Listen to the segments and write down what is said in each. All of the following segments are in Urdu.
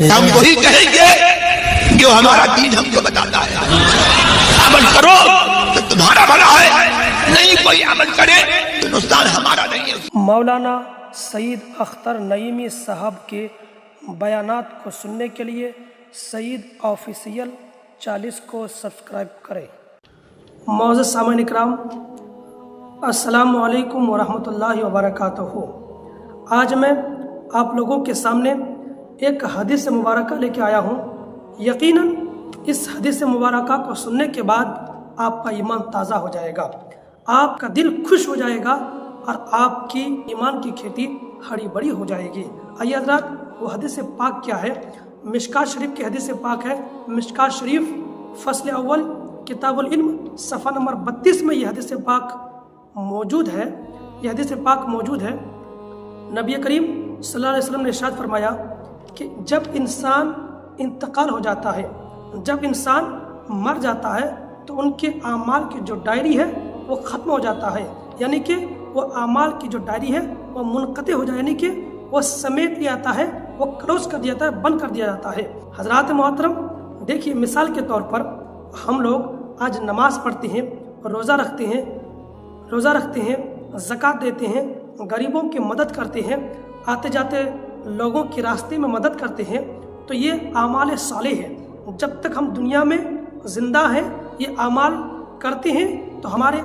ہم وہی کہیں گے جو ہمارا دین ہم کو بتاتا ہے. عمل کرو تو تمہارا بھلا ہے، نہیں کوئی عمل کرے تو نقصان ہمارا نہیں ہے. مولانا سعید اختر نعیمی صاحب کے بیانات کو سننے کے لیے سعید آفیشیل 40 کو سبسکرائب کریں. معزز سامعین اکرام، السلام علیکم ورحمۃ اللہ وبرکاتہ. آج میں آپ لوگوں کے سامنے ایک حدیث مبارکہ لے کے آیا ہوں. یقیناً اس حدیث مبارکہ کو سننے کے بعد آپ کا ایمان تازہ ہو جائے گا، آپ کا دل خوش ہو جائے گا اور آپ کی ایمان کی کھیتی ہری بڑی ہو جائے گی. آئیے حضرات، وہ حدیث پاک کیا ہے؟ مشکات شریف کی حدیث پاک ہے. مشکات شریف فصل اول کتاب العلم صفحہ نمبر 32 میں یہ حدیث پاک موجود ہے. یہ حدیث پاک موجود ہے. نبی کریم صلی اللہ علیہ وسلم نے ارشاد فرمایا کہ جب انسان انتقال ہو جاتا ہے، جب انسان مر جاتا ہے تو ان کے اعمال کی جو ڈائری ہے وہ ختم ہو جاتا ہے، یعنی کہ وہ اعمال کی جو ڈائری ہے وہ منقطع ہو جائے، یعنی کہ وہ سمیٹ لیا جاتا ہے، وہ کلوز کر دیا جاتا ہے، بند کر دیا جاتا ہے. حضرات محترم، دیکھیے مثال کے طور پر ہم لوگ آج نماز پڑھتے ہیں، روزہ رکھتے ہیں، زکوٰۃ دیتے ہیں، غریبوں کی مدد کرتے ہیں، آتے جاتے لوگوں کے راستے میں مدد کرتے ہیں، تو یہ اعمال صالح ہے. جب تک ہم دنیا میں زندہ ہیں یہ اعمال کرتے ہیں تو ہمارے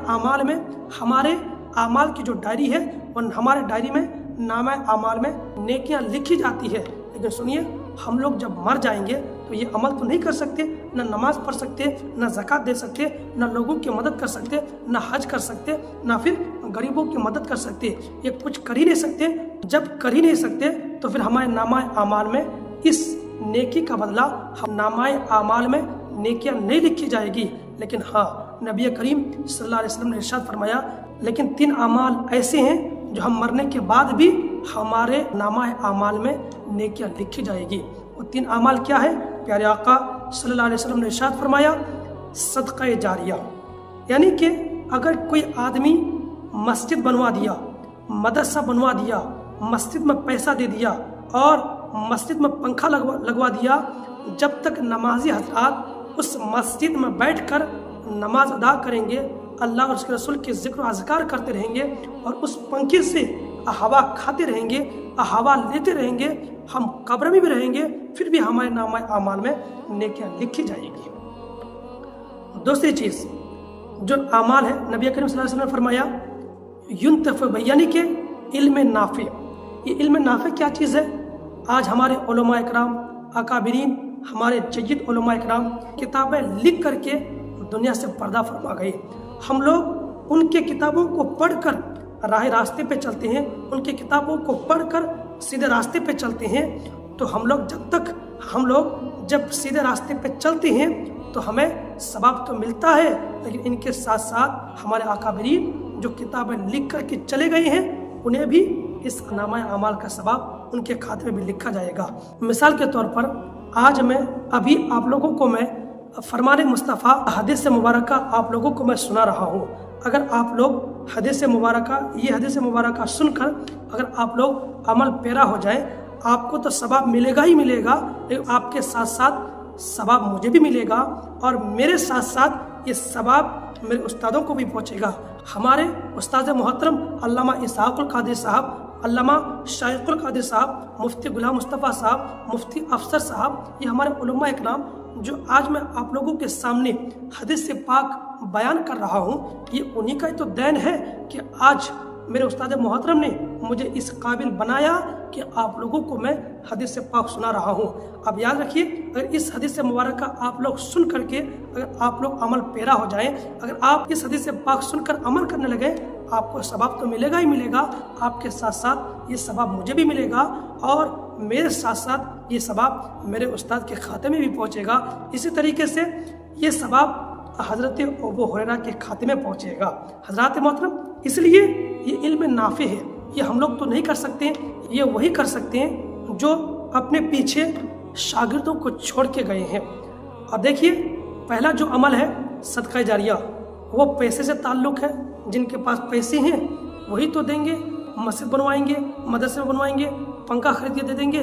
اعمال کی جو ڈائری ہے وہ ہمارے ڈائری میں نامہ اعمال میں نیکیاں لکھی جاتی ہے. لیکن سنیے، ہم لوگ جب مر جائیں گے تو یہ عمل تو نہیں کر سکتے، نہ نماز پڑھ سکتے، نہ زکوٰۃ دے سکتے، نہ لوگوں کی مدد کر سکتے، نہ حج کر سکتے، نہ پھر غریبوں کی مدد کر سکتے. یہ کچھ کر ہی نہیں سکتے. جب کر ہی نہیں سکتے تو پھر ہمارے نامہ اعمال میں اس نیکی کا بدلہ نامہ اعمال میں نیکیاں نہیں لکھی جائے گی. لیکن ہاں، نبی کریم صلی اللہ علیہ وسلم نے ارشاد فرمایا لیکن 3 اعمال ایسے ہیں جو ہم مرنے کے بعد بھی ہمارے نامہ اعمال میں نیکیاں لکھی جائے گی. وہ 3 اعمال کیا ہے؟ پیارے آقا صلی اللہ علیہ وسلم نے ارشاد فرمایا صدقہ جاریہ، یعنی کہ اگر کوئی آدمی مسجد بنوا دیا، مدرسہ بنوا دیا، مسجد میں پیسہ دے دیا اور مسجد میں پنکھا لگوا دیا، جب تک نمازی حضرات اس مسجد میں بیٹھ کر نماز ادا کریں گے، اللہ اور اس کے رسول کے ذکر و اذکار کرتے رہیں گے اور اس پنکھے سے ہوا کھاتے رہیں گے، ہوا لیتے رہیں گے، ہم قبر میں بھی رہیں گے، پھر بھی ہمارے نامہ اعمال میں نیکیاں لکھی جائیں گی. دوسری چیز جو اعمال ہے، نبی کریم صلی اللہ علیہ وسلم نے فرمایا ینتفع، یعنی کہ علم نافع. یہ علم نافع کیا چیز ہے؟ آج ہمارے علماء اکرام، اکابرین، ہمارے جید علماء اکرام کتابیں لکھ کر کے دنیا سے پردہ فرما گئے. ہم لوگ ان کے کتابوں کو پڑھ کر راہ راستے پہ چلتے ہیں، ان کی کتابوں کو پڑھ کر سیدھے راستے پہ چلتے ہیں. تو ہم لوگ جب سیدھے راستے پہ چلتے ہیں تو ہمیں ثواب تو ملتا ہے، لیکن ان کے ساتھ ساتھ ہمارے اکابرین جو کتابیں لکھ کر کے چلے گئے ہیں انہیں بھی اس نامہ اعمال کا ثواب ان کے کھاتے میں بھی لکھا جائے گا. مثال کے طور پر آج ابھی آپ لوگوں کو میں فرمان مصطفیٰ حدیث مبارکہ آپ لوگوں کو میں سنا رہا ہوں. اگر آپ لوگ یہ حدیث مبارکہ سن کر اگر آپ لوگ عمل پیرا ہو جائیں، آپ کو تو ثواب ملے گا ہی ملے گا، لیکن آپ کے ساتھ ساتھ ثواب مجھے بھی ملے گا اور میرے ساتھ ساتھ یہ ثواب میرے استادوں کو بھی پہنچے گا. ہمارے استاد محترم علامہ اسحاق القادری صاحب، علامہ شائق القادری صاحب، مفتی غلام مصطفیٰ صاحب، مفتی افسر صاحب، یہ ہمارے علماء اکرام جو آج میں آپ لوگوں کے سامنے حدیث پاک بیان کر رہا ہوں، یہ انہی کا ہی تو دین ہے کہ آج میرے استاد محترم نے مجھے اس قابل بنایا کہ آپ لوگوں کو میں حدیث پاک سنا رہا ہوں. اب یاد رکھیے، اگر اس حدیث مبارکہ آپ لوگ سن کر کے اگر آپ لوگ عمل پیرا ہو جائیں، اگر آپ اس حدیث پاک سن کر عمل کرنے لگے، آپ کو ثواب تو ملے گا ہی ملے گا، آپ کے ساتھ ساتھ یہ ثواب مجھے بھی ملے گا اور میرے ساتھ ساتھ یہ ثواب میرے استاد کے کھاتے میں بھی پہنچے گا. اسی طریقے سے یہ ثواب حضرت ابو ہریرہ کے کھاتے میں پہنچے گا. حضرات محترم، اس لیے یہ علم نافع ہے. یہ ہم لوگ تو نہیں کر سکتے، یہ وہی کر سکتے ہیں جو اپنے پیچھے شاگردوں کو چھوڑ کے گئے ہیں. اب دیکھیے، پہلا جو عمل ہے صدقہ جاریہ، وہ پیسے سے تعلق ہے. جن کے پاس پیسے ہیں وہی تو دیں گے، مسجد بنوائیں گے، مدرسے بنوائیں گے، پنکھا خرید کے دے دیں گے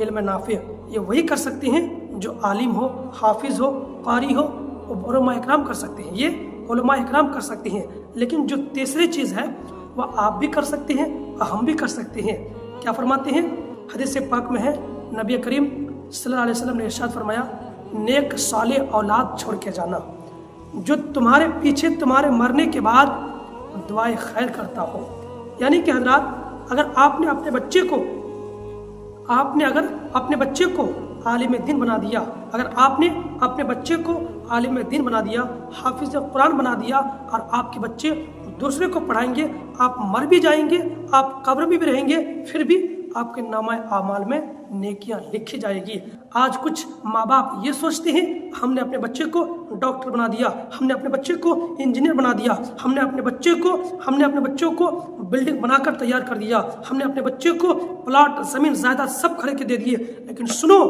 علم نافع. یہ وہی کر سکتے ہیں جو عالم ہو, حافظ ہو, قاری ہو, علماء اکرام کر سکتے ہیں, یہ علماء اکرام کر سکتے ہیں. لیکن جو تیسری چیز ہے وہ آپ بھی کر سکتے ہیں اور ہم بھی کر سکتے ہیں. کیا فرماتے ہیں؟ حدیث پاک میں ہے, نبی کریم صلی اللہ علیہ وسلم نے ارشاد فرمایا, نیک صالح اولاد چھوڑ کے جانا جو تمہارے پیچھے تمہارے مرنے کے بعد دعائے خیر کرتا ہو. یعنی کہ حضرات, اگر آپ نے اپنے بچے کو عالم دین بنا دیا, اگر آپ نے اپنے بچے کو عالم دین بنا دیا, حافظ قرآن بنا دیا, اور آپ کے بچے دوسرے کو پڑھائیں گے, آپ مر بھی جائیں گے, آپ قبر میں بھی رہیں گے, پھر بھی آپ کے نامہ اعمال میں نیکیاں لکھی جائے گی. آج کچھ ماں باپ یہ سوچتے ہیں, ہم نے اپنے بچے کو ڈاکٹر بنا دیا, ہم نے اپنے بچے کو انجینئر بنا دیا, ہم نے اپنے بچوں کو بلڈنگ بنا کر تیار کر دیا, ہم نے اپنے بچے کو پلاٹ زمین جائیداد سب خرید کے دے دیے. لیکن سنو,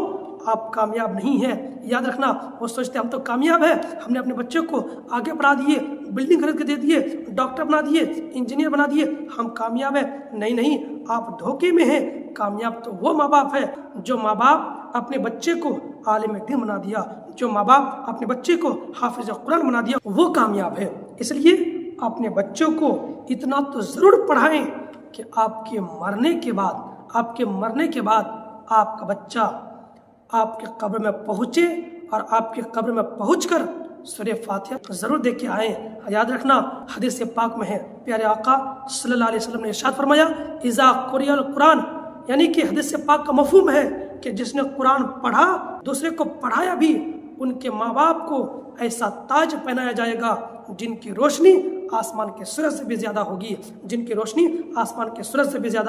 آپ کامیاب نہیں ہیں. یاد رکھنا, وہ سوچتے ہم تو کامیاب ہیں, ہم نے اپنے بچے کو آگے بڑھا دیے, بلڈنگ خرید کے دے دیے, ڈاکٹر بنا دیے, انجینئر بنا دیے, ہم کامیاب ہیں. نہیں, آپ دھوکے میں ہیں. کامیاب تو وہ ماں باپ ہے جو ماں باپ اپنے بچے کو عالم دین بنا دیا, جو ماں باپ اپنے بچے کو حافظ قرآن بنا دیا, وہ کامیاب ہے. اس لیے اپنے بچوں کو اتنا تو ضرور پڑھائیں کہ آپ کے مرنے کے بعد آپ کا بچہ آپ کے قبر میں پہنچے, اور آپ کے قبر میں پہنچ کر سورہ فاتحہ ضرور دیکھ کے آئیں. یاد رکھنا, حدیث پاک میں ہے, پیارے آقا صلی اللہ علیہ وسلم نے ارشاد فرمایا, اذا قرئ القرآن, یعنی کہ حدیث پاک کا مفہوم ہے کہ جس نے قرآن پڑھا, دوسرے کو پڑھایا بھی, ان کے ماں باپ کو ایسا تاج پہنایا جائے گا جن کی روشنی آسمان کے سورج سے بھی زیادہ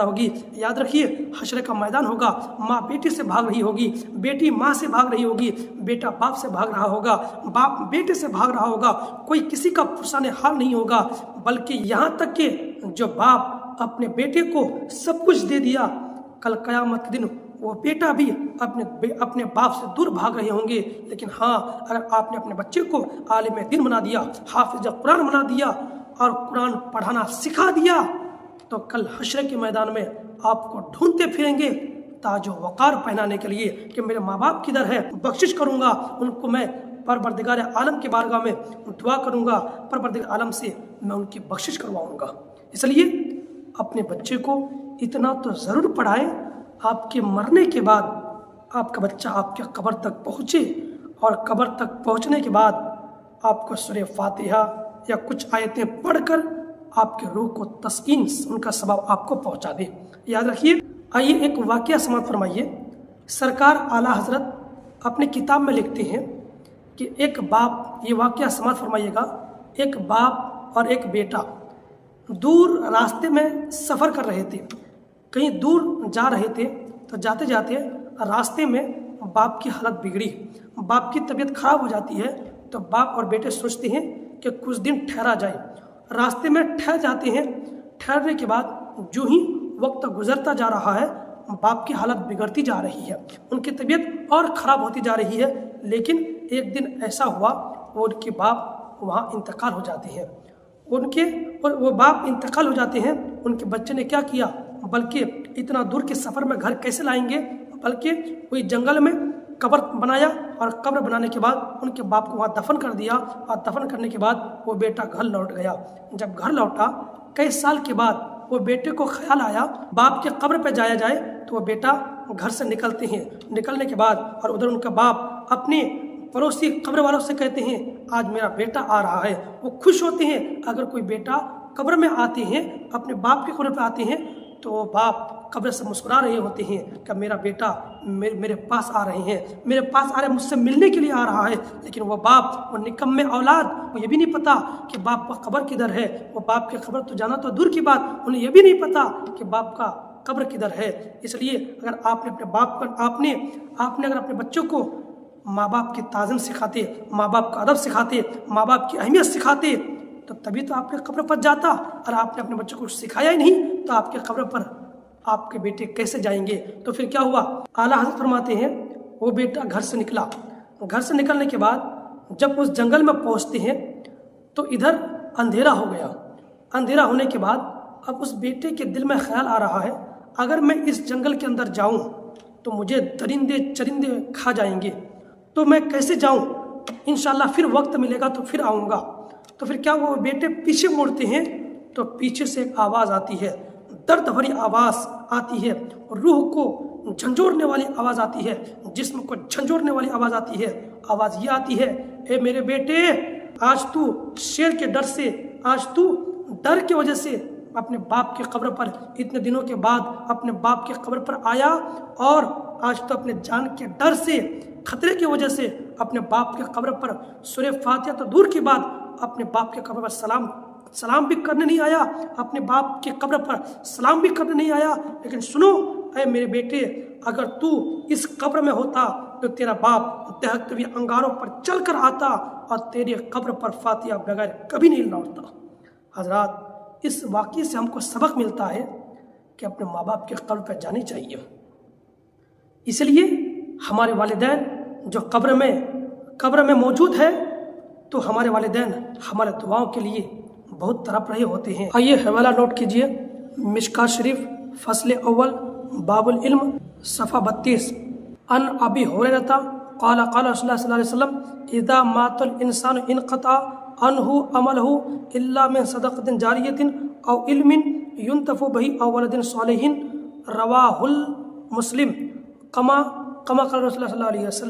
ہوگی. یاد رکھیے, حشر کا میدان ہوگا, ماں بیٹی سے بھاگ رہی ہوگی, بیٹی ماں سے بھاگ رہی ہوگی, بیٹا باپ سے بھاگ رہا ہوگا, باپ بیٹے سے بھاگ رہا ہوگا, کوئی کسی کا پرسان حال نہیں ہوگا, بلکہ یہاں تک کہ جو باپ اپنے بیٹے کو سب کچھ دے دیا, کل قیامت کے دن وہ بیٹا بھی اپنے باپ سے دور بھاگ رہے ہوں گے. لیکن ہاں, اگر آپ نے اپنے بچے کو عالم دین بنا دیا, حافظ قرآن بنا دیا, اور قرآن پڑھانا سکھا دیا, تو کل حشر کے میدان میں آپ کو ڈھونڈتے پھریں گے تاج و وقار پہنانے کے لیے کہ میرے ماں باپ کدھر ہے. بخشش کروں گا ان کو, میں پروردگار عالم کے بارگاہ میں دعا کروں گا, پروردگار عالم سے میں ان کی بخشش کرواؤں گا. اس لیے اپنے بچے کو اتنا تو ضرور پڑھائیں, آپ کے مرنے کے بعد آپ کا بچہ آپ کے قبر تک پہنچے, اور قبر تک پہنچنے کے بعد آپ کو سورہ فاتحہ یا کچھ آیتیں پڑھ کر آپ کے روح کو تسکین, ان کا ثواب آپ کو پہنچا دے. یاد رکھیے. آئیے ایک واقعہ سماعت فرمائیے. سرکار اعلیٰ حضرت اپنے کتاب میں لکھتے ہیں کہ ایک باپ, یہ واقعہ سماعت فرمائیے گا, ایک باپ اور ایک بیٹا دور راستے میں سفر کر رہے تھے, کہیں دور جا رہے تھے. تو جاتے جاتے راستے میں باپ کی حالت بگڑی, باپ کی طبیعت خراب ہو جاتی ہے. تو باپ اور بیٹے سوچتے ہیں کہ کچھ دن ٹھہرا جائے. راستے میں ٹھہر جاتے ہیں. ٹھہرنے کے بعد جو ہی وقت گزرتا جا رہا ہے, باپ کی حالت بگڑتی جا رہی ہے, ان کی طبیعت اور خراب ہوتی جا رہی ہے. لیکن ایک دن ایسا ہوا, وہ ان کے باپ وہاں انتقال ہو جاتے ہیں. وہ باپ انتقال ہو جاتے ہیں. ان کے بچے نے کیا کیا, بلکہ اتنا دور کے سفر میں گھر کیسے لائیں گے, بلکہ کوئی جنگل میں قبر بنایا, اور قبر بنانے کے بعد ان کے باپ کو وہاں دفن کر دیا. اور دفن کرنے کے بعد وہ بیٹا گھر لوٹ گیا. جب گھر لوٹا, کئی سال کے بعد وہ بیٹے کو خیال آیا باپ کے قبر پہ جایا جائے. تو وہ بیٹا گھر سے نکلتے ہیں. نکلنے کے بعد اور ادھر ان کا باپ اپنے پڑوسی قبر والوں سے کہتے ہیں آج میرا بیٹا آ رہا ہے. وہ خوش ہوتے ہیں. اگر کوئی بیٹا قبر میں آتے ہیں, اپنے باپ کی قبر پہ آتے ہیں, تو وہ باپ قبر سے مسکرا رہے ہوتے ہیں کہ میرا بیٹا میرے پاس آ رہے ہیں, مجھ سے ملنے کے لیے آ رہا ہے. لیکن وہ باپ, وہ نکمے اولاد, وہ یہ بھی نہیں پتا کہ باپ کا قبر کدھر ہے. وہ باپ کی قبر تو جانا تو دور کی بات, انہیں یہ بھی نہیں پتا کہ باپ کا قبر کدھر ہے. اس لیے اگر آپ نے اپنے باپ پر آپ نے اگر اپنے بچوں کو ماں باپ کی تعظیم سکھاتے, ماں باپ کا ادب سکھاتے, ماں باپ کی اہمیت سکھاتے, تو تبھی تو آپ کے قبر پر جاتا. اور آپ نے اپنے بچوں کو سکھایا ہی نہیں, تو آپ کے قبر پر آپ کے بیٹے کیسے جائیں گے. تو پھر کیا ہوا, اعلیٰ حضرت فرماتے ہیں وہ بیٹا گھر سے نکلا. گھر سے نکلنے کے بعد جب اس جنگل میں پہنچتے ہیں تو ادھر اندھیرا ہو گیا. اندھیرا ہونے کے بعد اب اس بیٹے کے دل میں خیال آ رہا ہے, اگر میں اس جنگل کے اندر جاؤں تو مجھے درندے چرندے کھا جائیں گے، تو میں کیسے جاؤں؟ انشاءاللہ پھر وقت ملے گا تو پھر آؤں گا۔ تو پھر کیا وہ بیٹے پیچھے مڑتے ہیں تو پیچھے سے ایک آواز آتی ہے، درد بھری آواز آتی ہے، روح کو جھنجھوڑنے والی آواز آتی ہے، جسم کو جھنجھوڑنے والی آواز آتی ہے۔ آواز یہ آتی ہے، اے میرے بیٹے، آج تو شیر کے ڈر سے، آج تو ڈر کی وجہ سے اپنے باپ کی قبر پر اتنے دنوں کے بعد اپنے باپ کی قبر پر آیا، اور آج تو اپنے جان کے ڈر سے، خطرے کی وجہ سے اپنے باپ کی قبر پر سورہ فاتحہ تو دور کی بات، اپنے باپ کی قبر پر سلام بھی کرنے نہیں آیا، اپنے باپ کی قبر پر سلام بھی کرنے نہیں آیا۔ لیکن سنو اے میرے بیٹے، اگر تو اس قبر میں ہوتا تو تیرا باپ دہکتے ہوئے انگاروں پر چل کر آتا اور تیری قبر پر فاتحہ بغیر کبھی نہیں لوٹتا۔ حضرات، اس واقعے سے ہم کو سبق ملتا ہے کہ اپنے ماں باپ کی قبر پر جانی چاہیے۔ اس لیے ہمارے والدین جو قبر میں موجود ہے، تو ہمارے والدین ہمارے دعاؤں کے لیے بہت تڑپ رہے ہوتے ہیں۔ آئیے حوالہ نوٹ کیجئے، مشکات شریف فصل اول باب العلم صفحہ 32، ان ابی ہریرہ قال قال رسول اللہ صلی اللہ علیہ وسلم اذا مات الانسان انقطع عنہ عملہ الا من صدقۃ جاریۃ او علم ينتفع به او ولد صالح، رواہ المسلم، کما قال رسول اللہ صلی اللہ علیہ وسلم۔